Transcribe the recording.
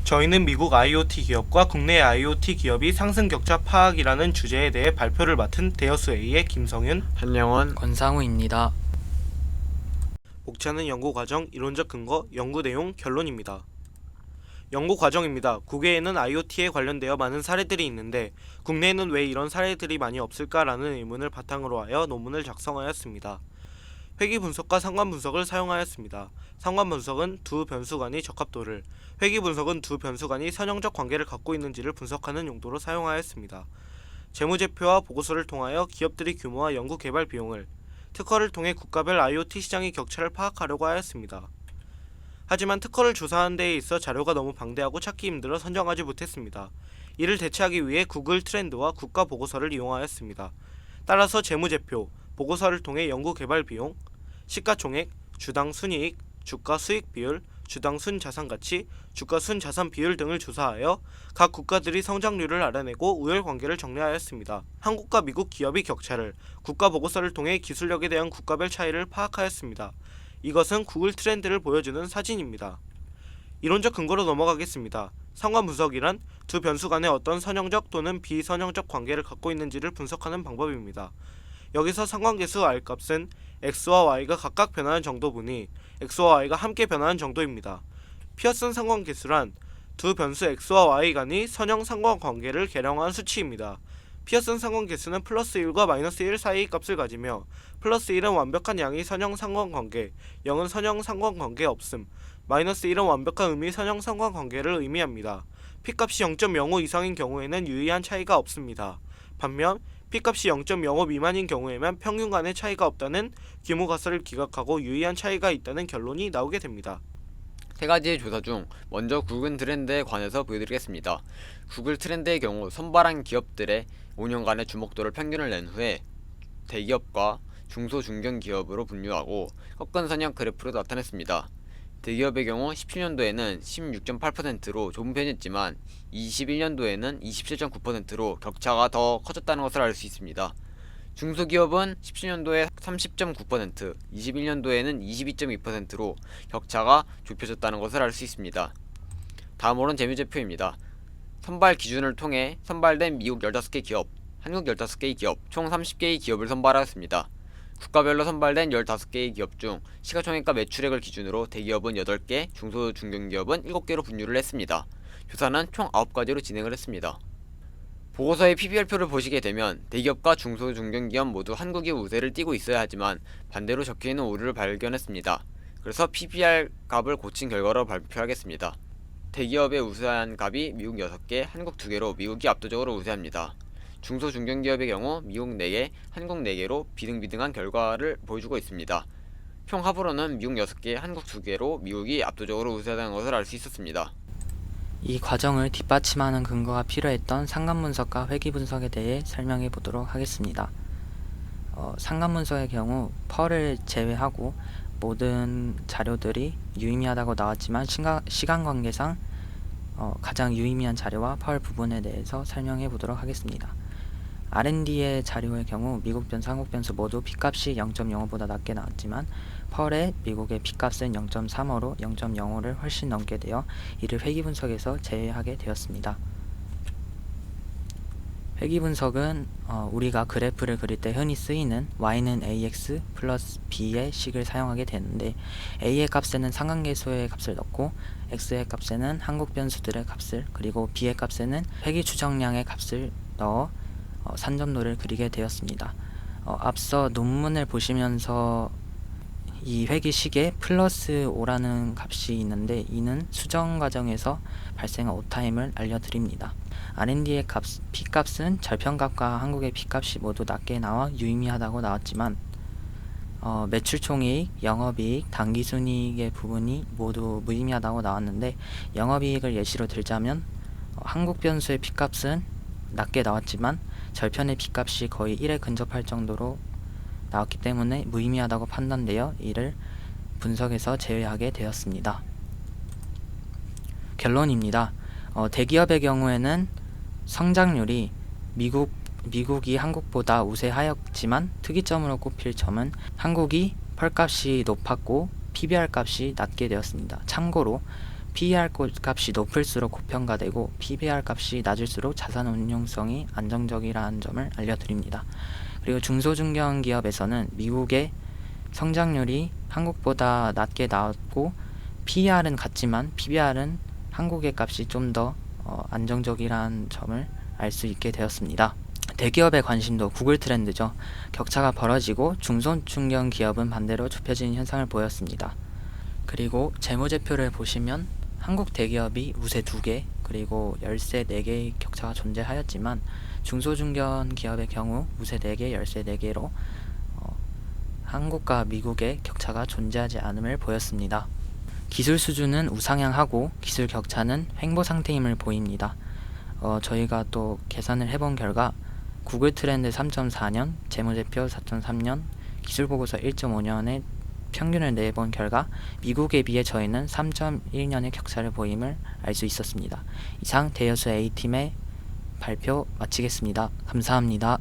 저희는 미국 IoT 기업과 국내 IoT 기업이 상승 격차 파악이라는 주제에 대해 발표를 맡은 데어스A의 김성윤, 한영원, 권상우입니다. 목차는 연구 과정, 이론적 근거, 연구 내용, 결론입니다. 연구 과정입니다. 국외에는 IoT에 관련되어 많은 사례들이 있는데 국내에는 왜 이런 사례들이 많이 없을까라는 의문을 바탕으로 하여 논문을 작성하였습니다. 회귀 분석과 상관 분석을 사용하였습니다. 상관 분석은 두 변수 간의 적합도를, 회귀 분석은 두 변수 간이 선형적 관계를 갖고 있는지를 분석하는 용도로 사용하였습니다. 재무제표와 보고서를 통하여 기업들의 규모와 연구 개발 비용을, 특허를 통해 국가별 IoT 시장의 격차를 파악하려고 하였습니다. 하지만 특허를 조사하는 데에 있어 자료가 너무 방대하고 찾기 힘들어 선정하지 못했습니다. 이를 대체하기 위해 구글 트렌드와 국가 보고서를 이용하였습니다. 따라서 재무제표, 보고서를 통해 연구 개발 비용, 시가총액, 주당 순이익, 주가 수익 비율, 주당 순자산가치, 주가 순자산 비율 등을 조사하여 각 국가들의 성장률을 알아내고 우열 관계를 정리하였습니다. 한국과 미국 기업의 격차를, 국가 보고서를 통해 기술력에 대한 국가별 차이를 파악하였습니다. 이것은 구글 트렌드를 보여주는 사진입니다. 이론적 근거로 넘어가겠습니다. 상관 분석이란 두 변수 간의 어떤 선형적 또는 비선형적 관계를 갖고 있는지를 분석하는 방법입니다. 여기서 상관계수 R값은 X와 Y가 각각 변하는 정도분이 X와 Y가 함께 변하는 정도입니다. 피어슨 상관계수란 두 변수 X와 Y 간의 선형 상관관계를 계량한 수치입니다. 피어슨 상관계수는 플러스 1과 마이너스 1 사이의 값을 가지며 플러스 1은 완벽한 양의 선형 상관관계, 0은 선형 상관관계 없음, 마이너스 1은 완벽한 음의 선형 상관관계를 의미합니다. P값이 0.05 이상인 경우에는 유의한 차이가 없습니다. 반면 P값이 0.05 미만인 경우에만 평균 간의 차이가 없다는 규모가설을 기각하고 유의한 차이가 있다는 결론이 나오게 됩니다. 세 가지의 조사 중 먼저 구글 트렌드에 관해서 보여드리겠습니다. 구글 트렌드의 경우 선발한 기업들의 5년간의 주목도를 평균을 낸 후에 대기업과 중소 중견 기업으로 분류하고 꺾은 선형 그래프로 나타냈습니다. 대기업의 경우 17년도에는 16.8%로 좁은 편이었지만 21년도에는 27.9%로 격차가 더 커졌다는 것을 알 수 있습니다. 중소기업은 17년도에 30.9%, 21년도에는 22.2%로 격차가 좁혀졌다는 것을 알 수 있습니다. 다음으로는 재무제표입니다. 선발 기준을 통해 선발된 미국 15개 기업, 한국 15개의 기업, 총 30개의 기업을 선발하였습니다. 국가별로 선발된 15개의 기업 중 시가총액과 매출액을 기준으로 대기업은 8개, 중소 중견기업은 7개로 분류를 했습니다. 조사는 총 9가지로 진행을 했습니다. 보고서의 PBR표를 보시게 되면 대기업과 중소 중견기업 모두 한국이 우세를 띠고 있어야 하지만 반대로 적혀있는 오류를 발견했습니다. 그래서 PBR 값을 고친 결과로 발표하겠습니다. 대기업의 우세한 값이 미국 6개, 한국 2개로 미국이 압도적으로 우세합니다. 중소 중견기업의 경우 미국 4개, 한국 4개로 비등비등한 결과를 보여주고 있습니다. 총 합으로는 미국 6개, 한국 2개로 미국이 압도적으로 우세하다는 것을 알 수 있었습니다. 이 과정을 뒷받침하는 근거가 필요했던 상관분석과 회귀분석에 대해 설명해 보도록 하겠습니다. 상관분석의 경우 펄을 제외하고 모든 자료들이 유의미하다고 나왔지만 시간관계상 가장 유의미한 자료와 펄 부분에 대해서 설명해 보도록 하겠습니다. R&D의 자료의 경우 미국 변수, 한국 변수 모두 P값이 0.05보다 낮게 나왔지만 펄의 미국의 P값은 0.35로 0.05를 훨씬 넘게 되어 이를 회귀분석에서 제외하게 되었습니다. 회귀분석은 우리가 그래프를 그릴 때 흔히 쓰이는 y는 ax 플러스 b의 식을 사용하게 되는데 a의 값에는 상관계수의 값을 넣고 x의 값에는 한국 변수들의 값을 그리고 b의 값에는 회귀 추정량의 값을 넣어 산점도를 그리게 되었습니다. 앞서 논문을 보시면서 이 회귀식에 플러스 5라는 값이 있는데 이는 수정 과정에서 발생한 오타임을 알려드립니다. R&D의 P값은 절편값과 한국의 P값이 모두 낮게 나와 유의미하다고 나왔지만 매출총이익, 영업이익, 당기순이익의 부분이 모두 무의미하다고 나왔는데 영업이익을 예시로 들자면 한국 변수의 P값은 낮게 나왔지만 절편의 P값이 거의 1에 근접할 정도로 나왔기 때문에 무의미하다고 판단되어 이를 분석에서 제외하게 되었습니다. 결론입니다. 대기업의 경우에는 성장률이 미국이 한국보다 우세하였지만 특이점으로 꼽힐 점은 한국이 펄값이 높았고 PBR 값이 낮게 되었습니다. 참고로 PER 값이 높을수록 고평가되고 PBR 값이 낮을수록 자산 운용성이 안정적이라는 점을 알려드립니다. 그리고 중소중견 기업에서는 미국의 성장률이 한국보다 낮게 나왔고 PER은 같지만 PBR은 한국의 값이 좀 더 안정적이라는 점을 알 수 있게 되었습니다. 대기업의 관심도 구글 트렌드죠. 격차가 벌어지고 중소중견 기업은 반대로 좁혀지는 현상을 보였습니다. 그리고 재무제표를 보시면 한국 대기업이 우세 2개 그리고 열세 4개의 격차가 존재하였지만 중소중견 기업의 경우 우세 4개, 열세 4개로 한국과 미국의 격차가 존재하지 않음을 보였습니다. 기술 수준은 우상향하고 기술 격차는 횡보 상태임을 보입니다. 저희가 또 계산을 해본 결과 구글 트렌드 3.4년, 재무제표 4.3년, 기술보고서 1.5년의 평균을 내본 결과 미국에 비해 저희는 3.1년의 격차를 보임을 알 수 있었습니다. 이상 대여수 A팀의 발표 마치겠습니다. 감사합니다.